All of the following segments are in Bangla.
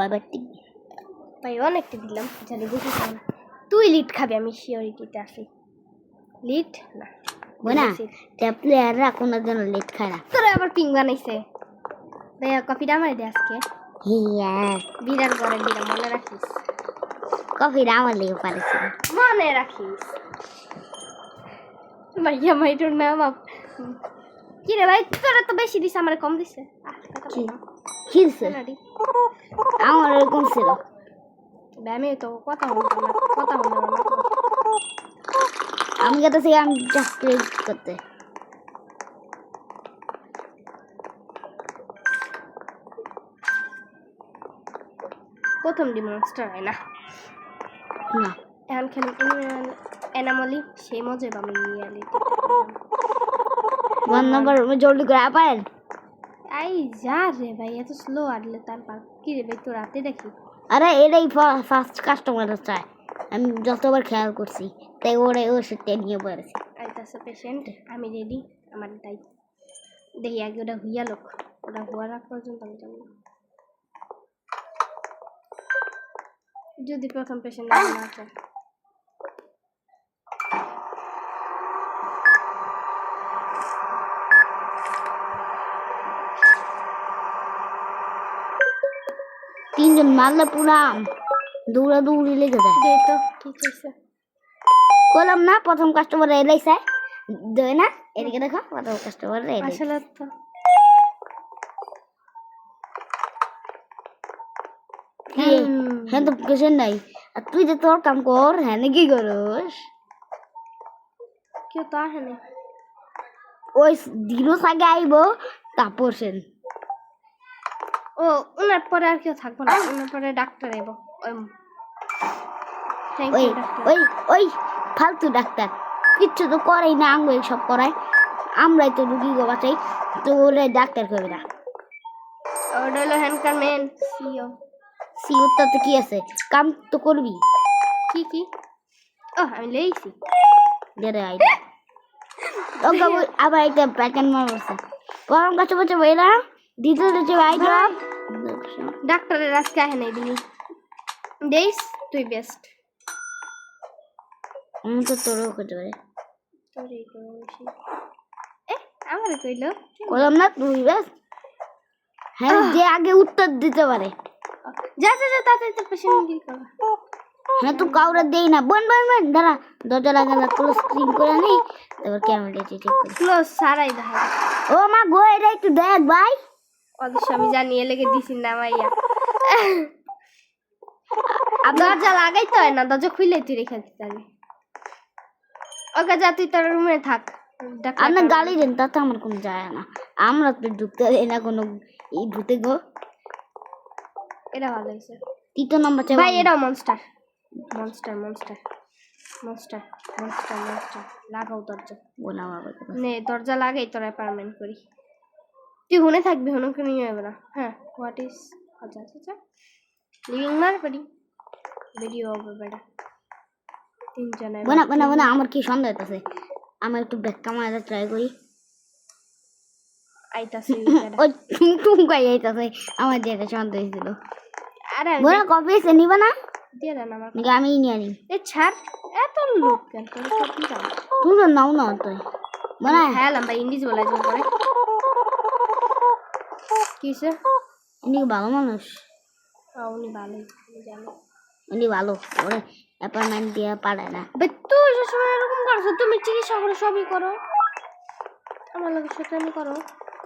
কয়বার টিপ ভাই অনেকটা দিলাম জানি বুঝি না তুই লিড খাবি আমি সিওরিটিতে আছি লিড না বোনা প্লেয়াররা কোনো জন লিড খায় না তোরা আবার পিং বানাইছে ভাইয়া কপিটা আমার দে আজকে হিয়া বিরার পরে বিরা মনে রাখিস কফিটা আমার লেগে পারেছে মনে রাখিস ভাইয়া মাইটোর নাম কি রে ভাই তোরা তো বেশি দিস আমার কম দিছে খিলছে আমার এরকম ছিল আমি তো কথা বলতাম না আমি কথা আমি জাস্ট প্লে করতে প্রথম ডিমনস্টার হয় না না এখন খেলি এনামলি সেই মজা আমি রিয়ালিটি 1 নম্বর জলদি করে আপায়েন আই যা রে ভাই এত স্লো আটলে তারপর কি রে ভাই তো রাতে দেখি আরে এটাই ফার্স্ট কাস্টমার চাই আমি যতবার খেয়াল করছি তাই ওরে ও সেটা নিয়ে পড়েছি আইতাছে পেশেন্ট আমি রেডি আমার তাই দেখি আগে ওটা হুইয়া লোক ওটা হুয়া রাখ পর্যন্ত আমি জানি না যদি প্রথম পেশেন্ট না আসে তিনজন মারলে পুরা দৌড়াদৌড়ি লেগে যায় দে তো কি চাইছে বললাম না প্রথম কাস্টমার এলাই চাই দেয় না এদিকে দেখো প্রথম কাস্টমার আসলে তো হ্যাঁ তো কিছু নাই আর তুই যে তোর কাম কর হ্যাঁ কি করস কেউ তো আসে না ওই দিনও আগে আইব তারপর সেন ও ওনার পরে আর কেউ থাকবো না ওনার পরে ডাক্তার এব ওই ওই ওই ফালতু ডাক্তার কিচ্ছু তো করেই না আঙ্গুল সব করায় আমরাই তো রুগী গো বাঁচাই তো ওরা ডাক্তার করবে না ওটা হলো হ্যান্ডকার মেন সিও সিওরটাতে কি আছে কাম তো করবি কি ও আমি লেইছি দেরে আইডা ওকে আবার একটা প্যাটার্ন মারছে গরম কাছে বসে বইরা দিতে দিতে আইডা ডাক্তারের আজকে আহে নাই দিনি দেইস তুই বেস্ট আমি তো তোরও করতে পারে তোরে তো বেশি আমারে কইলো বললাম না তুই বেশ হ্যাঁ যে আগে উত্তর দিতে পারে যা তাড়াতাড়ি তো পেশেন্ট ডিল কর হ্যাঁ তো কাউরে দেই না বন দাঁড়া দরজা লাগালা ক্লোজ স্ক্রিন করে নি তারপর ক্যামেরা ঠিক করে ক্লোজ সারাই দেখা ও মা গো এটা একটু দেখ ভাই অবশ্য আমি জানি এলেগে দিছি না মাইয়া দরজা লাগাইতে হয় না দরজা খুলে তুই রেখে দিতে হবে ওকে যা তুই তোর রুমে থাক আপনার গালি দেন তাতে আমার কোনো যায় না আমরা তো ঢুকতে দেই না কোনো এই ভূতে গো এটা ভালো হয়েছে তৃতীয় নম্বর চাই ভাই এটা মনস্টার লাগাও দরজা বলা বাবা নে দরজা লাগাই তোর অ্যাপার্টমেন্ট করি তুই হুনে থাকবি হুনকে নিয়ে যাবে না হ্যাঁ হোয়াট ইজ আচ্ছা লিভিং মার পারি ভিডিও হবে বেটা তিনজনে বনা আমার কি সন্দেহ হইতাছে আমি একটু ব্যাক ক্যামেরা ট্রাই করি আইতাছে ও টুম কই আইতাছে আমার যেটা সন্দেহ হইছিল আরে বনা কফি সে নিবা না দিয়ে দেন আমার আমি নিয়ে নি এ ছাড় এত লোক কেন তোর কি দাও তুই তো নাও না তুই বনা হ্যাঁ লম্বা ইংলিশ বলা যায় পরে কিসে ইনি ভালো মানুষ উনি ভালোই জানো উনি ভালো ওরে অ্যাপয়েন্টমেন্ট দিয়ে পারে না তুই সবসময় এরকম করছো তুমি চিকিৎসা করে সবই করো আমার লাগে সেখানে করো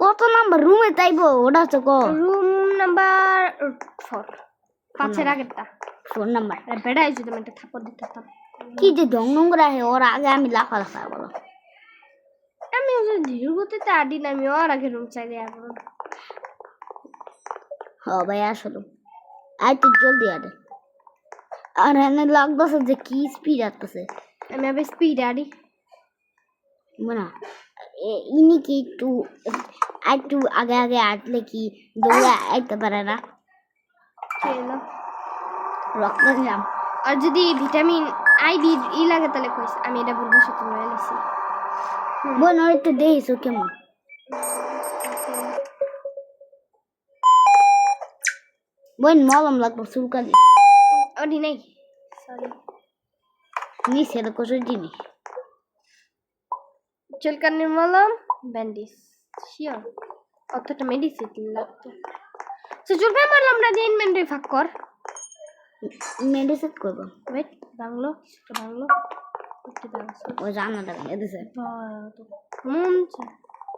কত নাম্বার রুমে তাইবো ওটা তো কো রুম নাম্বার 4 পাঁচের আগেরটা ফোন নাম্বার বেড়া আইছো তুমি একটা থাপ্পড় দিতাম কি যে ডং ডং করে ওর আগে আমি লাফা বলো আমি ওই ধীর গতিতে আডি না আমি ওর আগে রুম চাই দেয়া করো হ্যাঁ ভাই আসলো আই তো জলদি আডে আর এনে লাগতেছে যে কি স্পিড আসতেছে আমি আবার স্পিড আডি না ইনি কি একটু আগে আগে আটলে কি দৌড়ে আইতে পারে না খেলো রক্ত নিলাম আর যদি ভিটামিন আই বি ই লাগে তাহলে কইস আমি এটা বলবো সে তুমি এলিছি বোন ওর একটু দেইছো কেমন বোন মলম লাগবো চুলকানি ওটি নাই সরি নিচে তো কিছু জিনিস চুলকানির মলম ব্যান্ডেজ শিওর অতটা মেডিসিন লাগতো তো চুলকানি মলমটা দিয়ে ইনভেন্টরি ফাঁক কর মেডিসিন করবো ওয়েট বাংলো কিছুটা বাংলো একটু দাঁড়া ওই জান্নাটা ভেঙে দিছে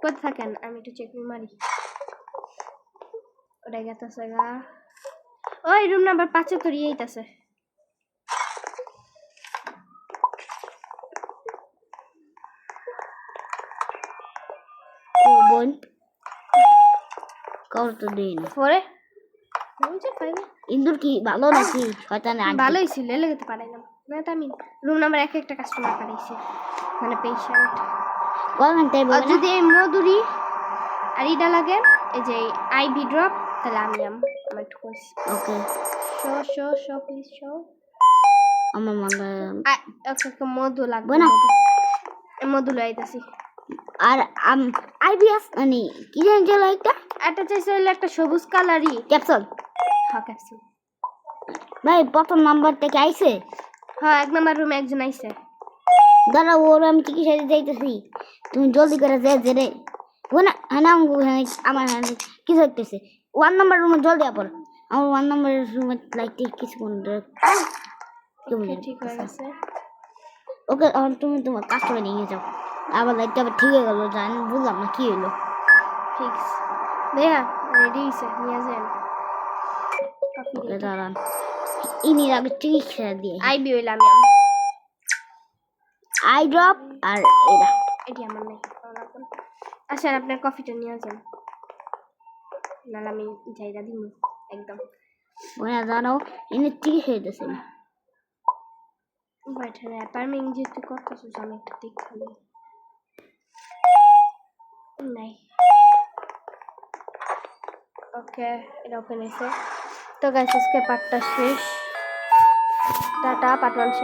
কোথায় থাকেন আমি একটু চেক মারি ওটা গেতেছে গা ওই রুম নাম্বার 75 এইটাছে ও বোন কর তো দিন পরে বুঝে পাইবে ইন্দুর কি ভালো নাকি শয়তানে আনটি ভালোই ছিল লেগে পারাইলাম না তো আমি রুম নাম্বার একটা কাস্টমার পাঠাইছি মানে পেশেন্ট কখন তাই আর বলবে না যদি এই মধুরি আর ইটা লাগে এই যে আইভি ড্রপ তাহলে আমি আমার একটু কইছি ওকে শো প্লিজ শো আমার মনে ওকে মধু লাগবে না। মধু লাইতাছি আর আইবিএস মানে কি জানি চলো একটা একটা চাইছে হলো একটা সবুজ কালারই ক্যাপসুল হ্যাঁ ক্যাপসুল ভাই প্রথম নাম্বার থেকে আইছে হ্যাঁ 1 নাম্বার রুমে একজন আইছে দাঁড়া ওর আমি চিকিৎসা দিতে যাইতেছি তুমি জলদি করে যে রে ও না আমার কি হইতেছে 1 নাম্বার রুমে জলদি আপর আমার 1 নাম্বার রুমে লাইতে কিছুক্ষণ ওকে ঠিক হয়ে গেছে ওকে এখন তুমি তোমার কাস্টমার নিয়ে যাও আবার লাইটটা আবার ঠিক হয়ে গেলো জান বুঝলাম না কি হলো ঠিক দেয়া রেডি হইছে নিয়ে যান কফি ওকে দাঁড়ান ইনির আগে চিকিৎসা দিয়ে আইবি হইলাম আই ড্রপ আর এটা এটি আমার নেই আচ্ছা আপনার কফিটা নিয়ে যান নাহলে আমি যাইরা দিব একদম ওরা দাঁড়াও ইনি চিকিৎসা দিতেছে বাইঠানে অ্যাপার্টমেন্ট যেতে করতেছিস আমি একটু দেখালি নাই ওকে এটা ওপেন হয়েছে তো গাইস আজকে পার্টটা শেষ টাটা পার্ট 1 শেষ